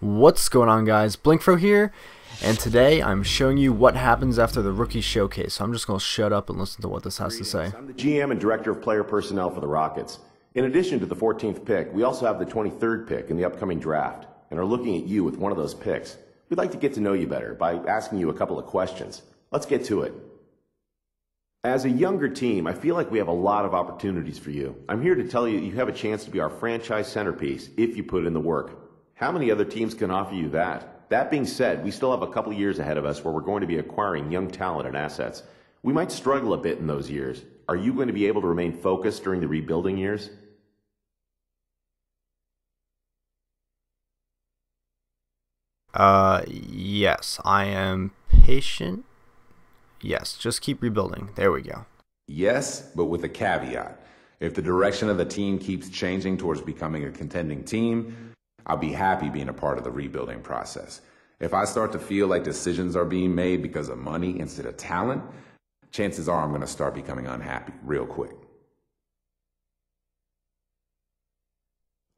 What's going on, guys? blinkFRO here, and today I'm showing you what happens after the rookie showcase. So I'm just going to shut up and listen to what this has to say. I'm the GM and Director of Player Personnel for the Rockets. In addition to the 14th pick, we also have the 23rd pick in the upcoming draft, and are looking at you with one of those picks. We'd like to get to know you better by asking you a couple of questions. Let's get to it. As a younger team, I feel like we have a lot of opportunities for you. I'm here to tell you you have a chance to be our franchise centerpiece if you put in the work. How many other teams can offer you that? That being said, we still have a couple years ahead of us where we're going to be acquiring young talent and assets. We might struggle a bit in those years. Are you going to be able to remain focused during the rebuilding years? Yes, I am patient. Yes, just keep rebuilding. There we go. Yes, but with a caveat. If the direction of the team keeps changing towards becoming a contending team, I'll be happy being a part of the rebuilding process. If I start to feel like decisions are being made because of money instead of talent, chances are I'm going to start becoming unhappy real quick.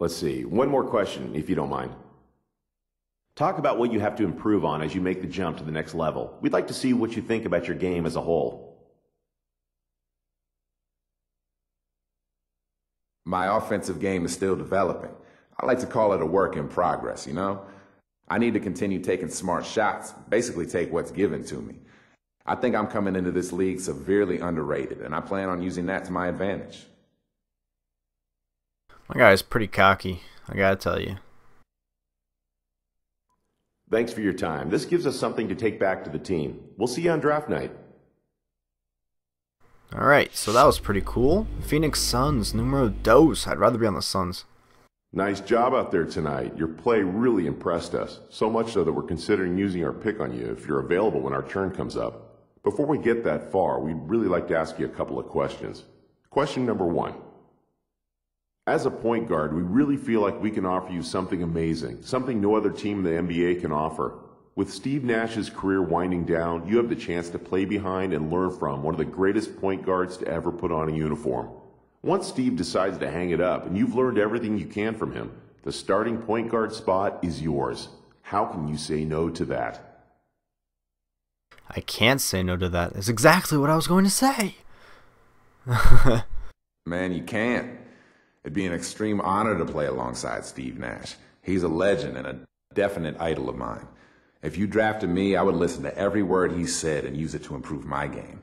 Let's see. One more question, if you don't mind. Talk about what you have to improve on as you make the jump to the next level. We'd like to see what you think about your game as a whole. My offensive game is still developing. I like to call it a work in progress, you know? I need to continue taking smart shots, basically take what's given to me. I think I'm coming into this league severely underrated, and I plan on using that to my advantage. My guy's pretty cocky, I gotta tell you. Thanks for your time. This gives us something to take back to the team. We'll see you on draft night. Alright, so that was pretty cool. Phoenix Suns, numero dos. I'd rather be on the Suns. Nice job out there tonight. Your play really impressed us, so much so that we're considering using our pick on you if you're available when our turn comes up. Before we get that far, we'd really like to ask you a couple of questions. Question number one. As a point guard, we really feel like we can offer you something amazing, something no other team in the NBA can offer. With Steve Nash's career winding down, you have the chance to play behind and learn from one of the greatest point guards to ever put on a uniform. Once Steve decides to hang it up and you've learned everything you can from him, the starting point guard spot is yours. How can you say no to that? I can't say no to that. That's exactly what I was going to say. Man, you can't. It'd be an extreme honor to play alongside Steve Nash. He's a legend and a definite idol of mine. If you drafted me, I would listen to every word he said and use it to improve my game.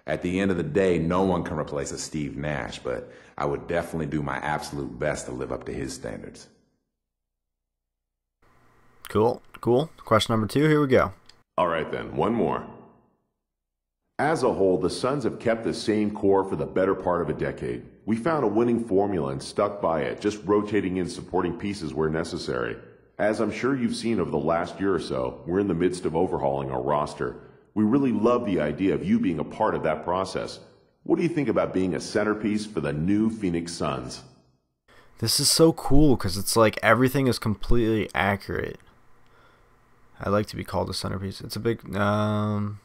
At the end of the day, no one can replace a Steve Nash, but I would definitely do my absolute best to live up to his standards. Cool. Question number 2, here we go. All right then, one more. As a whole, the Suns have kept the same core for the better part of a decade. We found a winning formula and stuck by it, just rotating in supporting pieces where necessary. As I'm sure you've seen over the last year or so, we're in the midst of overhauling our roster. We really love the idea of you being a part of that process. What do you think about being a centerpiece for the new Phoenix Suns? This is so cool because it's like everything is completely accurate. I like to be called a centerpiece. It's a big, yeah,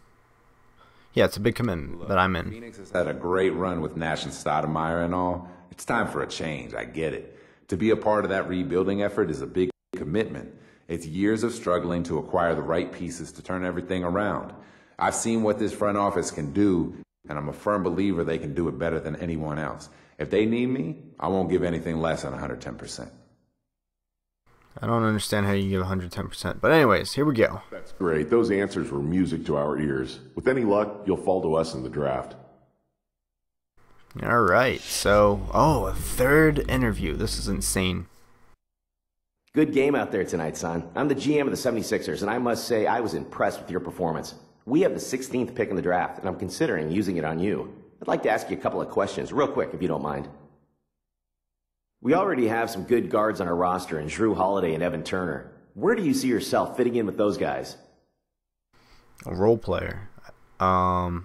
it's a big commitment that I'm in. Phoenix has had a great run with Nash and Stoudemire and all. It's time for a change, I get it. To be a part of that rebuilding effort is a big commitment. It's years of struggling to acquire the right pieces to turn everything around. I've seen what this front office can do, and I'm a firm believer they can do it better than anyone else. If they need me, I won't give anything less than 110%. I don't understand how you give 110%. But anyways, here we go. That's great. Those answers were music to our ears. With any luck, you'll fall to us in the draft. Alright, so, a third interview. This is insane. Good game out there tonight, son. I'm the GM of the 76ers, and I must say I was impressed with your performance. We have the 16th pick in the draft, and I'm considering using it on you. I'd like to ask you a couple of questions, real quick, if you don't mind. We already have some good guards on our roster in Jrue Holiday and Evan Turner. Where do you see yourself fitting in with those guys? A role player. I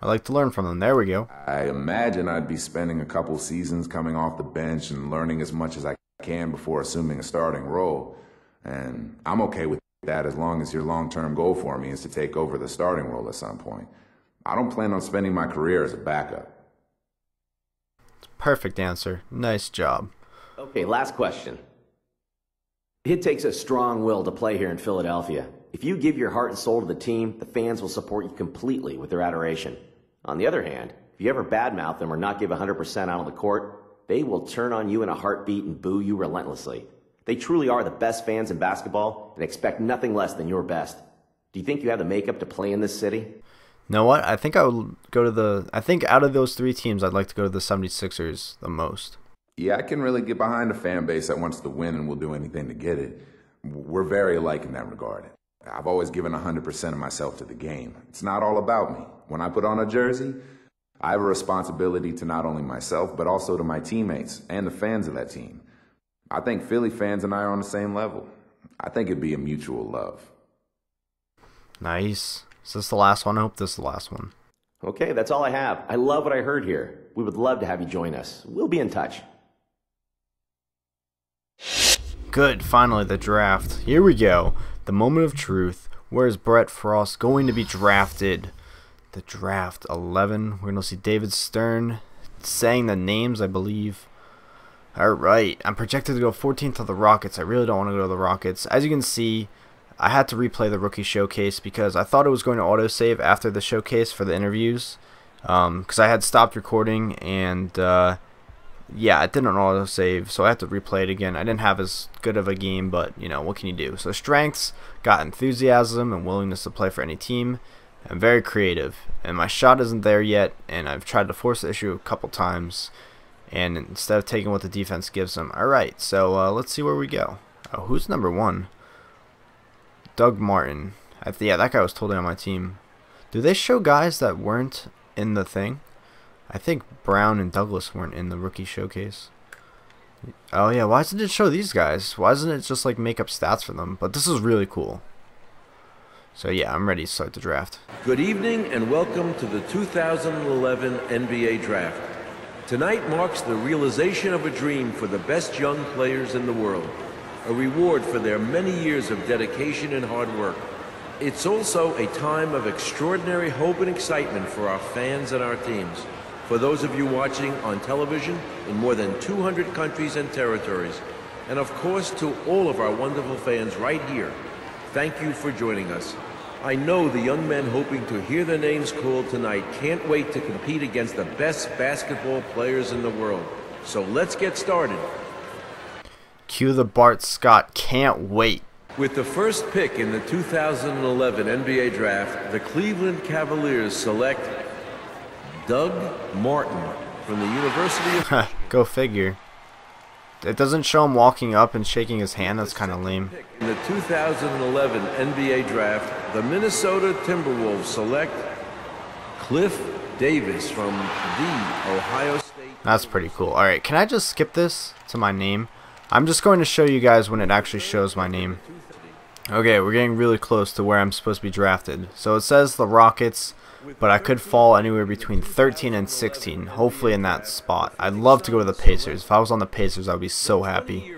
like to learn from them. There we go. I imagine I'd be spending a couple seasons coming off the bench and learning as much as I can before assuming a starting role. And I'm okay with that as long as your long-term goal for me is to take over the starting role at some point. I don't plan on spending my career as a backup. Perfect answer. Nice job. Okay, last question. It takes a strong will to play here in Philadelphia. If you give your heart and soul to the team, the fans will support you completely with their adoration. On the other hand, if you ever badmouth them or not give 100% out on the court, they will turn on you in a heartbeat and boo you relentlessly. They truly are the best fans in basketball and expect nothing less than your best. Do you think you have the makeup to play in this city? You know what? I think I would go to I think out of those three teams, I'd like to go to the 76ers the most. Yeah, I can really get behind a fan base that wants to win and will do anything to get it. We're very alike in that regard. I've always given 100% of myself to the game. It's not all about me. When I put on a jersey, I have a responsibility to not only myself, but also to my teammates and the fans of that team. I think Philly fans and I are on the same level. I think it'd be a mutual love. Nice. Is this the last one? I hope this is the last one. Okay, that's all I have. I love what I heard here. We would love to have you join us. We'll be in touch. Good, finally the draft. Here we go. The moment of truth. Where is Brett Frost going to be drafted? The draft 11. We're going to see David Stern saying the names, I believe. Alright, I'm projected to go 14th to the Rockets. I really don't want to go to the Rockets. As you can see, I had to replay the rookie showcase because I thought it was going to autosave after the showcase for the interviews. Because I had stopped recording and yeah, it didn't autosave, so I had to replay it again. I didn't have as good of a game, but you know, what can you do? So strengths, got enthusiasm and willingness to play for any team. I'm very creative, and my shot isn't there yet, and I've tried to force the issue a couple times, and instead of taking what the defense gives them. Alright, so let's see where we go. Oh, who's number 1? Doug Martin. Yeah, that guy was totally on my team. Do they show guys that weren't in the thing? I think Brown and Douglas weren't in the rookie showcase. Oh yeah, why doesn't it show these guys? Why doesn't it just like make up stats for them? But this is really cool. So yeah, I'm ready to start the draft. Good evening and welcome to the 2011 NBA Draft. Tonight marks the realization of a dream for the best young players in the world, a reward for their many years of dedication and hard work. It's also a time of extraordinary hope and excitement for our fans and our teams. For those of you watching on television in more than 200 countries and territories, and of course to all of our wonderful fans right here, thank you for joining us. I know the young men hoping to hear their names called tonight can't wait to compete against the best basketball players in the world. So let's get started. Cue the Bart Scott can't wait. With the first pick in the 2011 NBA Draft, the Cleveland Cavaliers select Doug Martin from the University of... Go figure. It doesn't show him walking up and shaking his hand. That's kind of lame. In the 2011 NBA Draft, the Minnesota Timberwolves select Cliff Davis from the Ohio State... That's pretty cool. Alright, can I just skip this to my name? I'm just going to show you guys when it actually shows my name. Okay, we're getting really close to where I'm supposed to be drafted. So it says the Rockets, but I could fall anywhere between 13 and 16, hopefully in that spot. I'd love to go to the Pacers. If I was on the Pacers, I would be so happy.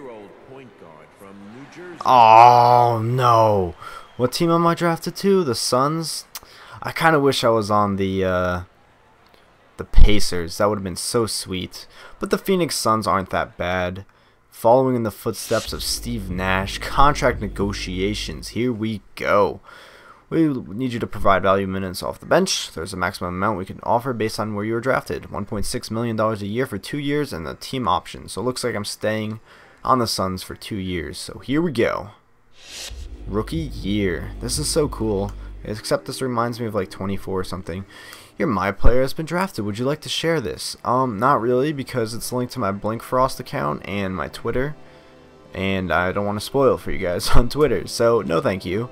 Oh, no. What team am I drafted to? The Suns? I kind of wish I was on the Pacers. That would have been so sweet. But the Phoenix Suns aren't that bad. Following in the footsteps of Steve Nash, contract negotiations. Here we go. We need you to provide value minutes off the bench. There's a maximum amount we can offer based on where you were drafted. $1.6 million a year for 2 years and the team option. So it looks like I'm staying on the Suns for 2 years. So here we go. Rookie year. This is so cool. Except this reminds me of like 24 or something. Your My Player has been drafted. Would you like to share this? Not really, because it's linked to my blinkFRO account and my Twitter. And I don't want to spoil it for you guys on Twitter. So no thank you.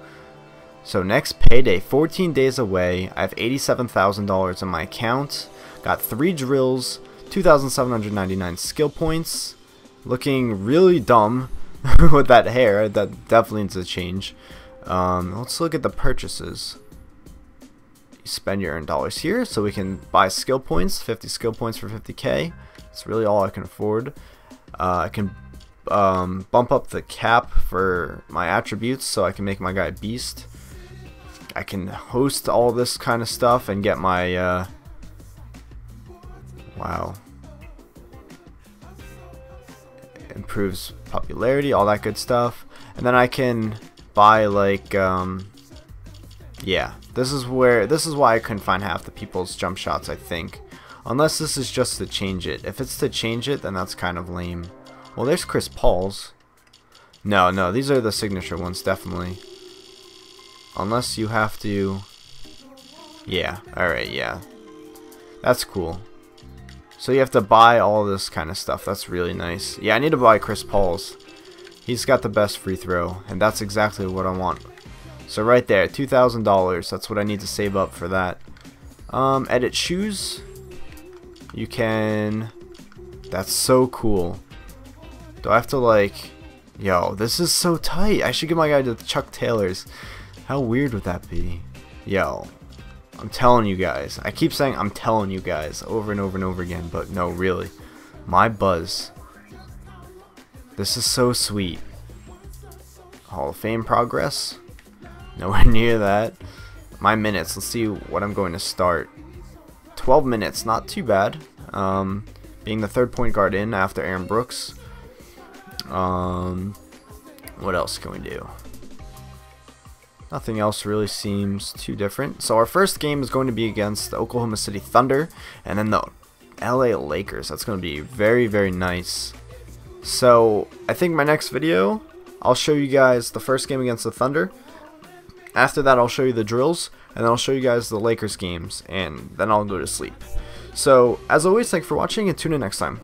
So next payday, 14 days away. I have $87,000 in my account. Got 3 drills, 2,799 skill points. Looking really dumb with that hair. That definitely needs to change. Let's look at the purchases. You spend your earned dollars here, so we can buy skill points. 50 skill points for 50k. That's really all I can afford. I can bump up the cap for my attributes, so I can make my guy beast. I can host all this kind of stuff and get my wow, improves popularity, all that good stuff. and then I can buy like yeah, this is why I couldn't find half the people's jump shots, I think. Unless this is just to change it. If it's to change it, then that's kind of lame. Well, there's Chris Paul's. No, these are the signature ones, definitely. Unless you have to... Yeah, alright, yeah. That's cool. So you have to buy all this kind of stuff. That's really nice. Yeah, I need to buy Chris Paul's. He's got the best free throw, and that's exactly what I want. So right there, $2,000. That's what I need to save up for that. Edit shoes. You can... That's so cool. Do I have to like... Yo, this is so tight. I should get my guy to Chuck Taylor's. How weird would that be? Yo, I'm telling you guys. I keep saying I'm telling you guys over and over and over again, but no, really. My buzz. This is so sweet. Hall of Fame progress. Nowhere near that. My minutes. Let's see what I'm going to start. 12 minutes. Not too bad. Being the third point guard in after Aaron Brooks. What else can we do? Nothing else really seems too different. So our first game is going to be against the Oklahoma City Thunder and then the LA Lakers. That's going to be very, very nice. So I think my next video, I'll show you guys the first game against the Thunder. After that, I'll show you the drills, and then I'll show you guys the Lakers games, and then I'll go to sleep. So as always, thanks for watching, and tune in next time.